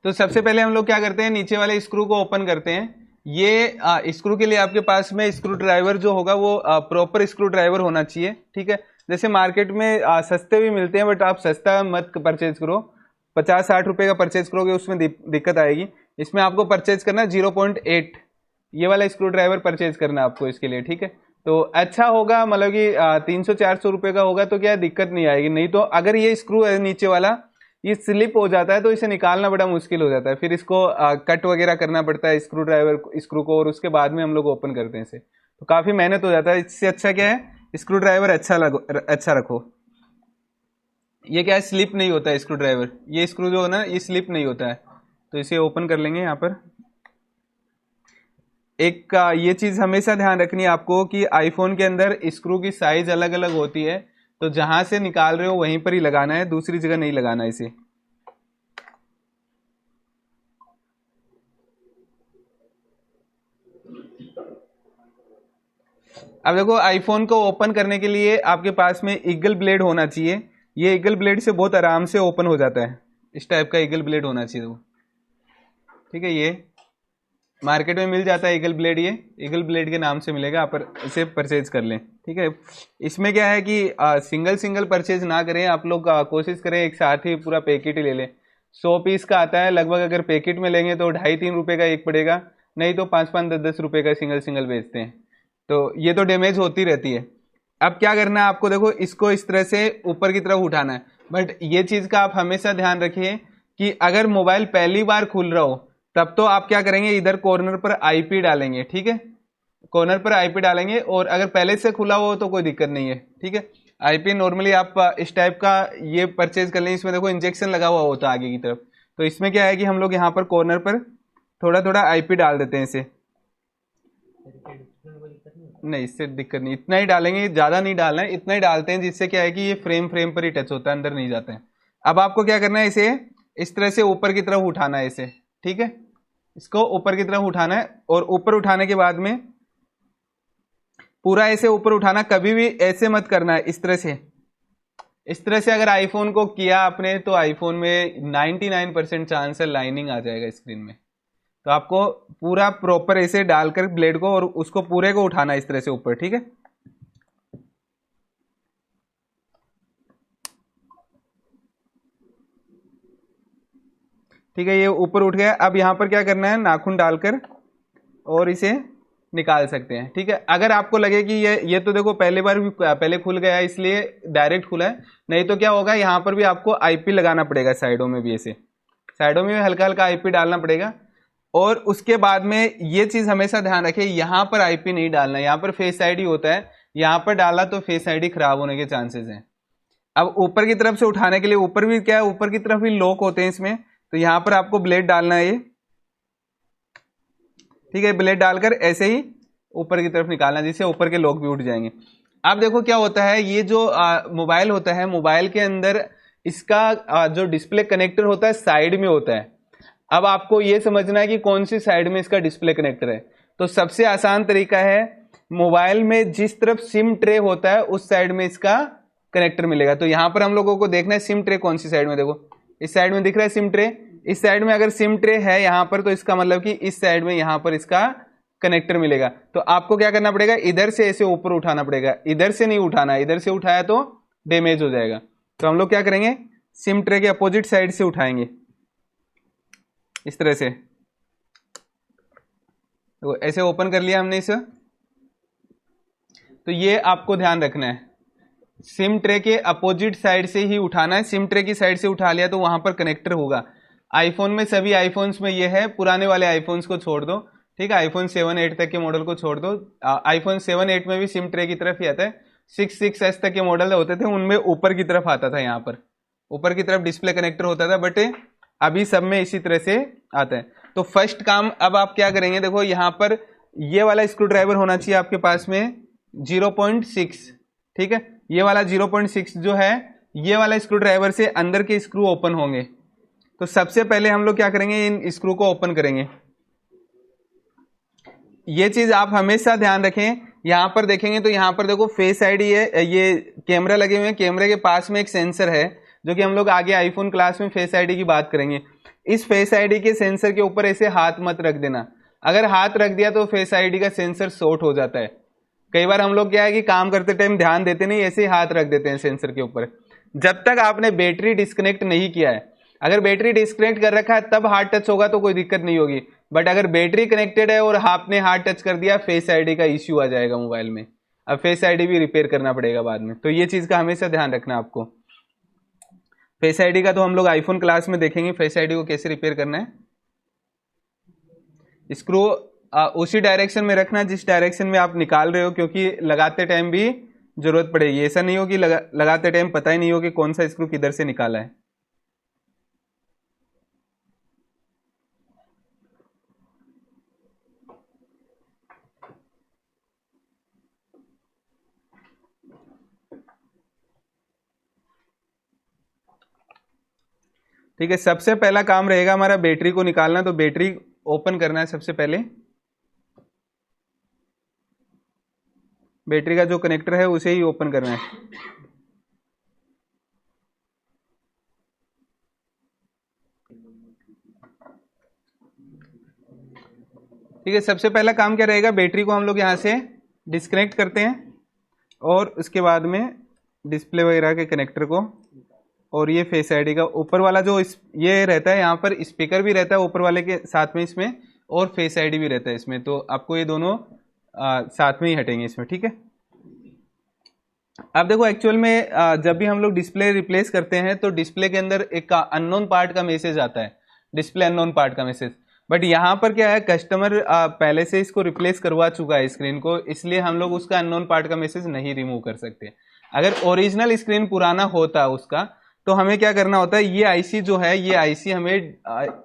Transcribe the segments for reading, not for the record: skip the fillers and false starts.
तो सबसे पहले हम लोग क्या करते हैं, नीचे वाले स्क्रू को ओपन करते हैं। ये स्क्रू के लिए आपके पास में स्क्रू ड्राइवर जो होगा वो प्रॉपर स्क्रू ड्राइवर होना चाहिए, ठीक है। जैसे मार्केट में सस्ते भी मिलते हैं, बट आप सस्ता मत परचेज करो, 50-60 रुपए का परचेज करोगे उसमें दिक्कत आएगी। इसमें आपको परचेज करना 0.8, ये वाला स्क्रू ड्राइवर परचेज करना आपको इसके लिए, ठीक है। तो अच्छा होगा, मतलब कि 300-400 रुपए का होगा तो क्या दिक्कत नहीं आएगी। नहीं तो अगर ये स्क्रू है नीचे वाला, ये स्लिप हो जाता है तो इसे निकालना बड़ा मुश्किल हो जाता है, फिर इसको कट वगैरह करना पड़ता है स्क्रू ड्राइवर स्क्रू को, और उसके बाद में हम लोग ओपन करते हैं इसे, तो काफी मेहनत हो जाता है। इससे अच्छा क्या है, स्क्रू ड्राइवर अच्छा रखो। ये क्या है, स्लिप नहीं होता है स्क्रू ड्राइवर, ये स्क्रू जो है ना ये स्लिप नहीं होता है। तो इसे ओपन कर लेंगे यहाँ पर। एक ये चीज हमेशा ध्यान रखनी है आपको कि आईफोन के अंदर स्क्रू की साइज अलग अलग होती है, तो जहां से निकाल रहे हो वहीं पर ही लगाना है, दूसरी जगह नहीं लगाना है इसे। अब देखो, आईफोन को ओपन करने के लिए आपके पास में ईगल ब्लेड होना चाहिए। ये ईगल ब्लेड से बहुत आराम से ओपन हो जाता है, इस टाइप का ईगल ब्लेड होना चाहिए वो, ठीक है। ये मार्केट में मिल जाता है ईगल ब्लेड, ये ईगल ब्लेड के नाम से मिलेगा, आप इसे परचेज कर लें, ठीक है। इसमें क्या है कि सिंगल सिंगल परचेज ना करें आप लोग, कोशिश करें एक साथ ही पूरा पैकेट ही ले लें। 100 पीस का आता है लगभग, अगर पैकेट में लेंगे तो 2.5-3 रुपए का एक पड़ेगा, नहीं तो 5-5, 10-10 रुपए का सिंगल सिंगल बेचते हैं। तो ये तो डैमेज होती रहती है। अब क्या करना है आपको, देखो इसको इस तरह से ऊपर की तरफ उठाना है, बट ये चीज का आप हमेशा ध्यान रखिए कि अगर मोबाइल पहली बार खुल रहा हो तब तो आप क्या करेंगे, इधर कॉर्नर पर आईपी डालेंगे, ठीक है। कॉर्नर पर आईपी डालेंगे, और अगर पहले से खुला हो तो कोई दिक्कत नहीं है, ठीक है। आईपी नॉर्मली आप इस टाइप का ये परचेज कर लें, इसमें देखो इंजेक्शन लगा हुआ होता है आगे की तरफ। तो इसमें क्या है कि हम लोग यहाँ पर कॉर्नर पर थोड़ा थोड़ा आईपी डाल देते हैं इसे। नहीं, इससे दिक्कत नहीं, इतना ही डालेंगे, ज्यादा नहीं डालना है, इतना ही डालते हैं जिससे क्या है कि ये फ्रेम पर ही टच होता है, अंदर नहीं जाता है। अब आपको क्या करना है, इसे इस तरह से ऊपर की तरफ उठाना है इसे, ठीक है। इसको ऊपर की तरफ उठाना है, और ऊपर उठाने के बाद में पूरा ऐसे ऊपर उठाना, कभी भी ऐसे मत करना है, इस तरह से। इस तरह से अगर आईफोन को किया आपने तो आईफोन में 99% चांस है लाइनिंग आ जाएगा स्क्रीन में। तो आपको पूरा प्रॉपर ऐसे डालकर ब्लेड को, और उसको पूरे को उठाना है इस तरह से ऊपर, ठीक है। ठीक है, ये ऊपर उठ गया। अब यहां पर क्या करना है, नाखून डालकर और इसे निकाल सकते हैं, ठीक है। अगर आपको लगे कि ये तो देखो पहले बार भी पहले खुल गया है इसलिए डायरेक्ट खुला है, नहीं तो क्या होगा, यहां पर भी आपको आईपी लगाना पड़ेगा, साइडों में भी ऐसे, साइडों में हल्का हल्का आईपी डालना पड़ेगा। और उसके बाद में ये चीज हमेशा ध्यान रखें, यहां पर आईपी नहीं डालना, यहां पर फेस आईडी होता है, यहां पर डाला तो फेस आईडी खराब होने के चांसेस हैं। अब ऊपर की तरफ से उठाने के लिए, ऊपर भी क्या है, ऊपर की तरफ भी लॉक होते हैं इसमें, तो यहां पर आपको ब्लेड डालना है ये, ठीक है। ब्लेड डालकर ऐसे ही ऊपर की तरफ निकालना, जिससे ऊपर के लॉक भी उठ जाएंगे। अब देखो क्या होता है, ये जो मोबाइल होता है, मोबाइल के अंदर इसका जो डिस्प्ले कनेक्टर होता है साइड में होता है। अब आपको ये समझना है कि कौन सी साइड में इसका डिस्प्ले कनेक्टर है। तो सबसे आसान तरीका है, मोबाइल में जिस तरफ सिम ट्रे होता है उस साइड में इसका कनेक्टर मिलेगा। तो यहां पर हम लोगों को देखना है सिम ट्रे कौन सी साइड में, देखो इस साइड में दिख रहा है सिम ट्रे, इस साइड में अगर सिम ट्रे है यहां पर, तो इसका मतलब कि इस साइड में यहां पर इसका कनेक्टर मिलेगा। तो आपको क्या करना पड़ेगा, इधर से ऐसे ऊपर उठाना पड़ेगा, इधर से नहीं उठाना, इधर से उठाया तो डैमेज हो जाएगा। तो हम लोग क्या करेंगे, सिम ट्रे के अपोजिट साइड से उठाएंगे इस तरह से। तो ऐसे ओपन कर लिया हमने इसे। तो ये आपको ध्यान रखना है, सिम ट्रे के अपोजिट साइड से ही उठाना है। सिम ट्रे की साइड से उठा लिया तो वहां पर कनेक्टर होगा। आईफोन में, सभी आईफोन्स में ये है, पुराने वाले आईफोन्स को छोड़ दो, ठीक है। आईफोन 7-8 तक के मॉडल को छोड़ दो। आईफोन 7-8 में भी सिम ट्रे की तरफ ही आता है। 6-6s तक के मॉडल होते थे उनमें ऊपर की तरफ आता था, यहाँ पर ऊपर की तरफ डिस्प्ले कनेक्टर होता था, बट अभी सब में इसी तरह से आता है। तो फर्स्ट काम अब आप क्या करेंगे, देखो यहाँ पर ये वाला स्क्रू ड्राइवर होना चाहिए आपके पास में 0.6, ठीक है। ये वाला 0.6 जो है, ये वाला स्क्रू ड्राइवर से अंदर के स्क्रू ओपन होंगे। तो सबसे पहले हम लोग क्या करेंगे, इन स्क्रू को ओपन करेंगे। ये चीज आप हमेशा ध्यान रखें, यहां पर देखेंगे तो यहां पर देखो फेस आईडी है, ये कैमरा लगे हुए हैं, कैमरे के पास में एक सेंसर है, जो कि हम लोग आगे आईफोन क्लास में फेस आईडी की बात करेंगे। इस फेस आईडी के सेंसर के ऊपर ऐसे हाथ मत रख देना। अगर हाथ रख दिया तो फेस आईडी का सेंसर शॉर्ट हो जाता है। कई बार हम लोग क्या है कि काम करते टाइम ध्यान देते नहीं, ऐसे ही हाथ रख देते हैं सेंसर के ऊपर। जब तक आपने बैटरी डिस्कनेक्ट नहीं किया है, अगर बैटरी डिस्कनेक्ट कर रखा है तब हाथ टच होगा तो कोई दिक्कत नहीं होगी, बट अगर बैटरी कनेक्टेड है और आपने हाथ टच कर दिया, फेस आईडी का इश्यू आ जाएगा मोबाइल में। अब फेस आईडी भी रिपेयर करना पड़ेगा बाद में, तो ये चीज का हमेशा ध्यान रखना आपको। फेस आईडी का तो हम लोग आईफोन क्लास में देखेंगे फेस आईडी को कैसे रिपेयर करना है। स्क्रू उसी डायरेक्शन में रखना जिस डायरेक्शन में आप निकाल रहे हो, क्योंकि लगाते टाइम भी जरूरत पड़ेगी। ऐसा नहीं हो कि लगाते टाइम पता ही नहीं हो कि कौन सा स्क्रू किधर से निकाला है। ठीक है, सबसे पहला काम रहेगा हमारा बैटरी को निकालना, तो बैटरी ओपन करना है सबसे पहले। बैटरी का जो कनेक्टर है उसे ही ओपन करना है। ठीक है, सबसे पहला काम क्या रहेगा, बैटरी को हम लोग यहां से डिस्कनेक्ट करते हैं और उसके बाद में डिस्प्ले वगैरह के कनेक्टर को, और ये फेस आईडी का ऊपर वाला जो ये रहता है, यहाँ पर स्पीकर भी रहता है ऊपर वाले के साथ में इसमें, और फेस आईडी भी रहता है इसमें, तो आपको ये दोनों साथ में ही हटेंगे इसमें। ठीक है, अब देखो एक्चुअल में जब भी हम लोग डिस्प्ले रिप्लेस करते हैं तो डिस्प्ले के अंदर एक अननोन पार्ट का मैसेज आता है, डिस्प्ले अननोन पार्ट का मैसेज। बट यहाँ पर क्या है, कस्टमर पहले से इसको रिप्लेस करवा चुका है स्क्रीन को, इसलिए हम लोग उसका अननोन पार्ट का मैसेज नहीं रिमूव कर सकते। अगर ओरिजिनल स्क्रीन पुराना होता उसका, तो हमें क्या करना होता है, ये आईसी जो है, ये आईसी हमें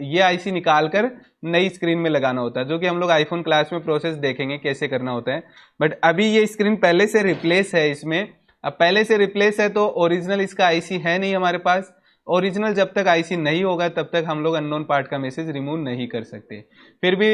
ये आईसी निकाल कर नई स्क्रीन में लगाना होता है, जो कि हम लोग आईफोन क्लास में प्रोसेस देखेंगे कैसे करना होता है। बट अभी ये स्क्रीन पहले से रिप्लेस है इसमें। अब पहले से रिप्लेस है तो ओरिजिनल इसका आईसी है नहीं हमारे पास। ओरिजिनल जब तक आईसी नहीं होगा तब तक हम लोग अननोन पार्ट का मैसेज रिमूव नहीं कर सकते। फिर भी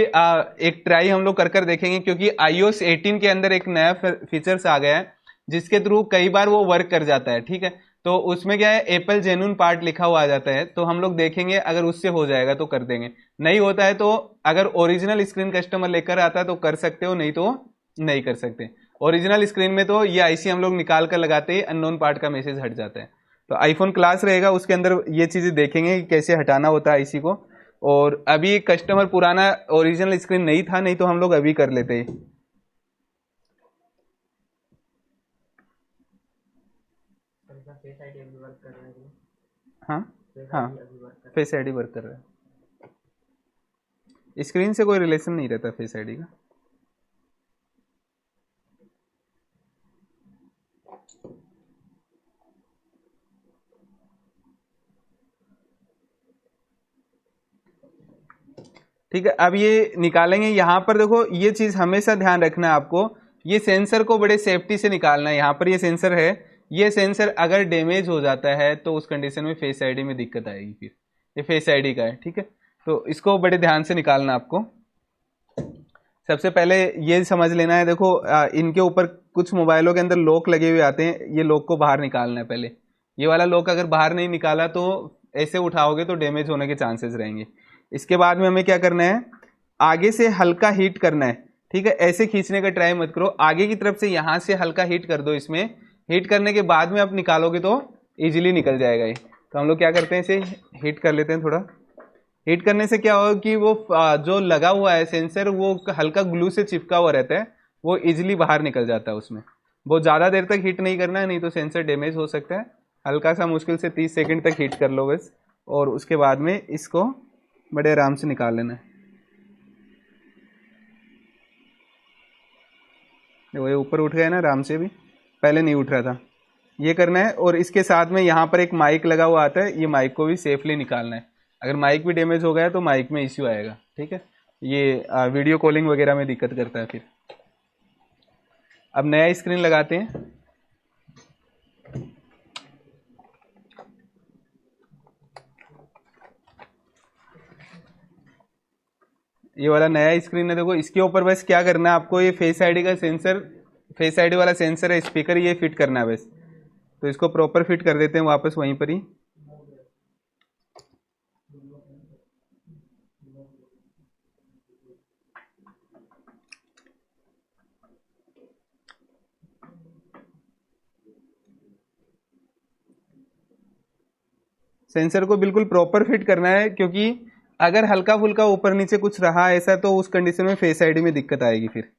एक ट्राई हम लोग कर देखेंगे, क्योंकि iOS 18 के अंदर एक नया फीचर्स आ गया है जिसके थ्रू कई बार वो वर्क कर जाता है। ठीक है, तो उसमें क्या है, एप्पल जेन्युइन पार्ट लिखा हुआ आ जाता है, तो हम लोग देखेंगे अगर उससे हो जाएगा तो कर देंगे, नहीं होता है तो अगर ओरिजिनल स्क्रीन कस्टमर लेकर आता है तो कर सकते हो, नहीं तो नहीं कर सकते। ओरिजिनल स्क्रीन में तो ये आईसी हम लोग निकाल कर लगाते ही अननोन पार्ट का मैसेज हट जाता है। तो आईफोन क्लास रहेगा, उसके अंदर ये चीजें देखेंगे कि कैसे हटाना होता है आईसी को। और अभी कस्टमर पुराना ओरिजिनल स्क्रीन नहीं था, नहीं तो हम लोग अभी कर लेते हैं। हाँ हाँ, फेस आईडी वर्क कर रहा है, स्क्रीन से कोई रिलेशन नहीं रहता फेस आईडी का। ठीक है, अब ये निकालेंगे। यहाँ पर देखो ये चीज हमेशा ध्यान रखना है आपको, ये सेंसर को बड़े सेफ्टी से निकालना है। यहाँ पर ये सेंसर है, ये सेंसर अगर डैमेज हो जाता है तो उस कंडीशन में फेस आईडी में दिक्कत आएगी। फिर ये फेस आईडी का है, ठीक है, तो इसको बड़े ध्यान से निकालना आपको। सबसे पहले ये समझ लेना है, देखो इनके ऊपर कुछ मोबाइलों के अंदर लॉक लगे हुए आते हैं, ये लॉक को बाहर निकालना है पहले। ये वाला लॉक अगर बाहर नहीं निकाला तो ऐसे उठाओगे तो डैमेज होने के चांसेस रहेंगे। इसके बाद में हमें क्या करना है, आगे से हल्का हीट करना है। ठीक है, ऐसे खींचने का ट्राई मत करो, आगे की तरफ से यहां से हल्का हीट कर दो। इसमें हीट करने के बाद में आप निकालोगे तो इजीली निकल जाएगा ये। तो हम लोग क्या करते हैं, इसे हीट कर लेते हैं थोड़ा। हीट करने से क्या होगा कि वो जो लगा हुआ है सेंसर, वो हल्का ग्लू से चिपका हुआ रहता है, वो इजीली बाहर निकल जाता है उसमें। बहुत ज़्यादा देर तक हीट नहीं करना है, नहीं तो सेंसर डैमेज हो सकता है। हल्का सा, मुश्किल से 30 सेकंड तक हीट कर लो बस, और उसके बाद में इसको बड़े आराम से निकाल लेना है। देखो ये ऊपर उठ गया ना आराम से, भी पहले नहीं उठ रहा था। ये करना है, और इसके साथ में यहाँ पर एक माइक लगा हुआ आता है, ये माइक को भी सेफली निकालना है। अगर माइक भी डैमेज हो गया तो माइक में इश्यू आएगा। ठीक है, ये वीडियो कॉलिंग वगैरह में दिक्कत करता है फिर। अब नया स्क्रीन लगाते हैं। ये वाला नया स्क्रीन है, देखो इसके ऊपर बस क्या करना है आपको, ये फेस आईडी का सेंसर, फेस आईडी वाला सेंसर है, स्पीकर, ये फिट करना है बस। तो इसको प्रॉपर फिट कर देते हैं वापस वहीं पर ही। सेंसर को बिल्कुल प्रॉपर फिट करना है, क्योंकि अगर हल्का फुल्का ऊपर नीचे कुछ रहा ऐसा तो उस कंडीशन में फेस आईडी में दिक्कत आएगी फिर।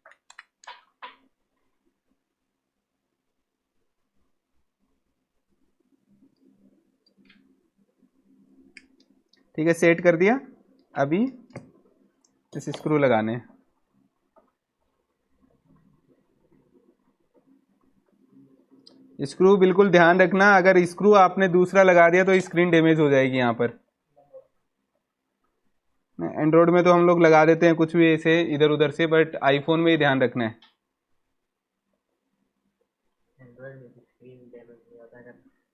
ठीक है, सेट कर दिया। अभी इस स्क्रू लगाने हैं। स्क्रू बिल्कुल ध्यान रखना, अगर स्क्रू आपने दूसरा लगा दिया तो स्क्रीन डैमेज हो जाएगी। यहाँ पर एंड्रॉयड में तो हम लोग लगा देते हैं कुछ भी ऐसे इधर उधर से, बट आईफोन में ही ध्यान रखना है।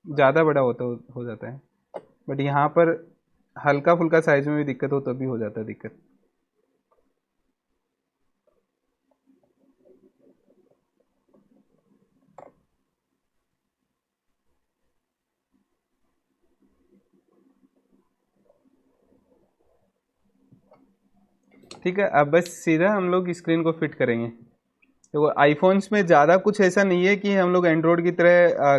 ज़्यादा बड़ा हो जाता है, बट यहाँ पर हल्का फुल्का साइज में भी दिक्कत हो तभी हो जाता है दिक्कत। ठीक है, अब बस सीधा हम लोग स्क्रीन को फिट करेंगे। तो आईफोन्स में ज़्यादा कुछ ऐसा नहीं है कि हम लोग एंड्रॉयड की तरह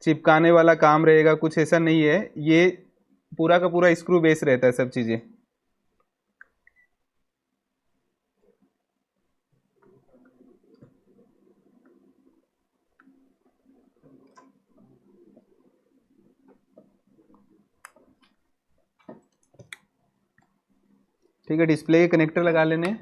चिपकाने वाला काम रहेगा, कुछ ऐसा नहीं है। ये पूरा का पूरा स्क्रू बेस रहता है सब चीज़ें। ठीक है, डिस्प्ले के कनेक्टर लगा लेने।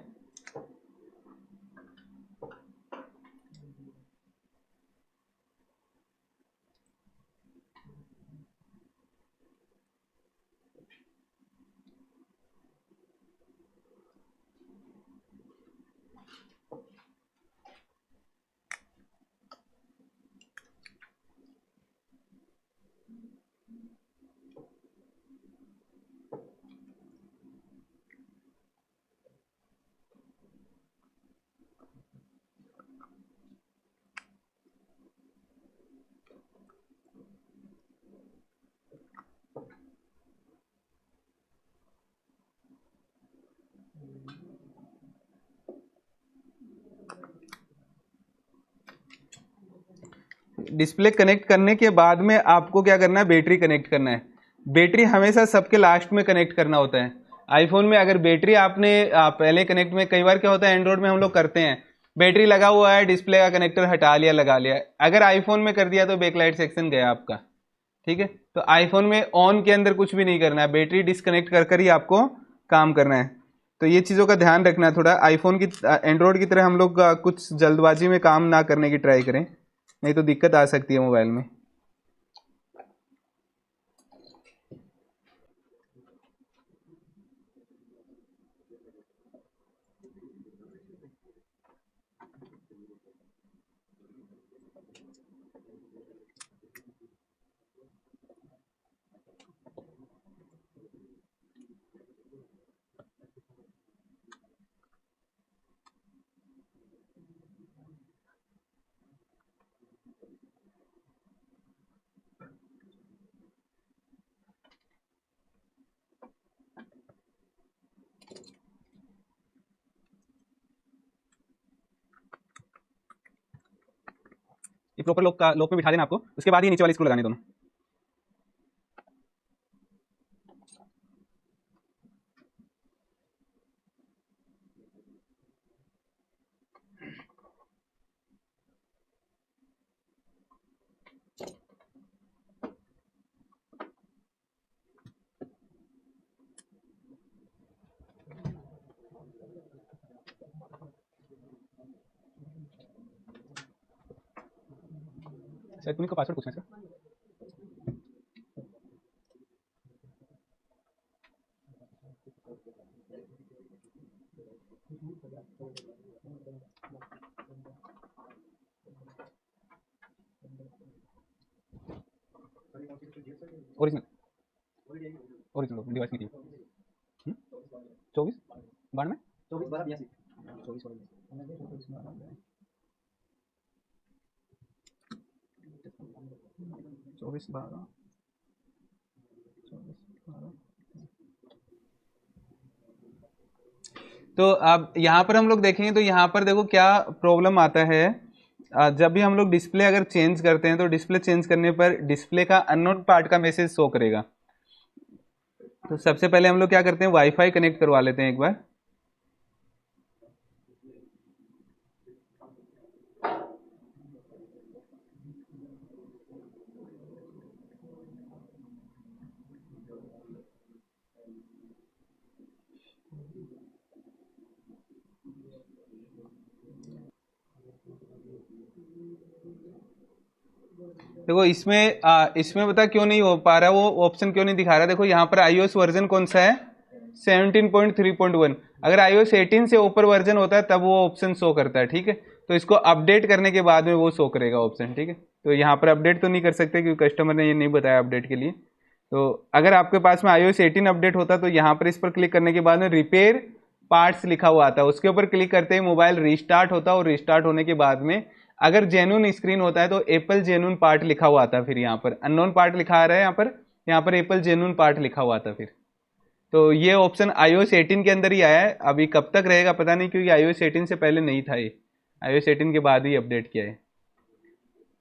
डिस्प्ले कनेक्ट करने के बाद में आपको क्या करना है, बैटरी कनेक्ट करना है। बैटरी हमेशा सबके लास्ट में कनेक्ट करना होता है। आईफोन में अगर बैटरी आपने पहले कनेक्ट में, कई बार क्या होता है एंड्रॉयड में हम लोग करते हैं बैटरी लगा हुआ है, डिस्प्ले का कनेक्टर हटा लिया लगा लिया। अगर आईफोन में कर दिया तो बैकलाइट सेक्शन गया आपका। ठीक है, तो आईफोन में ऑन के अंदर कुछ भी नहीं करना है, बैटरी डिस्कनेक्ट कर कर ही आपको काम करना है। तो ये चीज़ों का ध्यान रखना है थोड़ा। आईफोन की एंड्रॉयड की तरह हम लोग कुछ जल्दबाजी में काम ना करने की ट्राई करें, नहीं तो दिक्कत आ सकती है मोबाइल में। ये प्रॉपर लॉक में बिठा देना आपको, उसके बाद ही नीचे वाली स्क्रू लगाने दोनों। सर तुम्हें को पासवर्ड पूछना है सर। ओरिजिनल ओरिजिनल डिवाइस की 24 92 24 12 तो अब यहाँ पर हम लोग देखेंगे तो यहाँ पर देखो क्या प्रॉब्लम आता है। जब भी हम लोग डिस्प्ले अगर चेंज करते हैं तो डिस्प्ले चेंज करने पर डिस्प्ले का अननोन पार्ट का मैसेज शो करेगा। तो सबसे पहले हम लोग क्या करते हैं, वाईफाई कनेक्ट करवा लेते हैं एक बार। देखो इसमें बता क्यों नहीं हो पा रहा, वो ऑप्शन क्यों नहीं दिखा रहा। देखो यहाँ पर iOS वर्जन कौन सा है, 17.3.1। अगर iOS 18 से ऊपर वर्जन होता है तब वो ऑप्शन शो करता है, ठीक है। तो इसको अपडेट करने के बाद में वो शो करेगा ऑप्शन, ठीक है। तो यहाँ पर अपडेट तो नहीं कर सकते क्योंकि कस्टमर ने ये नहीं बताया अपडेट के लिए। तो अगर आपके पास में iOS 18 अपडेट होता तो यहाँ पर इस पर क्लिक करने के बाद में रिपेयर पार्ट्स लिखा हुआ आता है, उसके ऊपर क्लिक करते ही मोबाइल रिस्टार्ट होता, और रिस्टार्ट होने के बाद में अगर जेन्युइन स्क्रीन होता है तो एप्पल जेन्युइन पार्ट लिखा हुआ आता है। फिर यहाँ पर अननोन पार्ट लिखा आ रहा है, यहाँ पर एप्पल जेन्युइन पार्ट लिखा हुआ था फिर। तो ये ऑप्शन iOS 18 के अंदर ही आया है, अभी कब तक रहेगा पता नहीं, क्योंकि iOS 18 से पहले नहीं था ये, iOS 18 के बाद ही अपडेट किया है।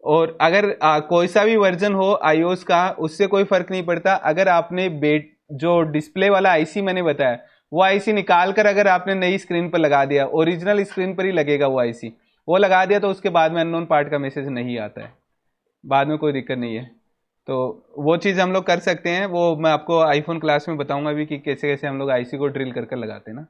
और अगर कोई सा भी वर्जन हो iOS का, उससे कोई फर्क नहीं पड़ता। अगर आपने जो डिस्प्ले वाला आईसी मैंने बताया, वो आईसी निकाल कर अगर आपने नई स्क्रीन पर लगा दिया, ओरिजिनल स्क्रीन पर ही लगेगा वो आईसी, वो लगा दिया तो उसके बाद में अननोन पार्ट का मैसेज नहीं आता है, बाद में कोई दिक्कत नहीं है। तो वो चीज़ हम लोग कर सकते हैं, वो मैं आपको आईफोन क्लास में बताऊंगा भी कि कैसे कैसे हम लोग आईसी को ड्रिल कर लगाते हैं ना।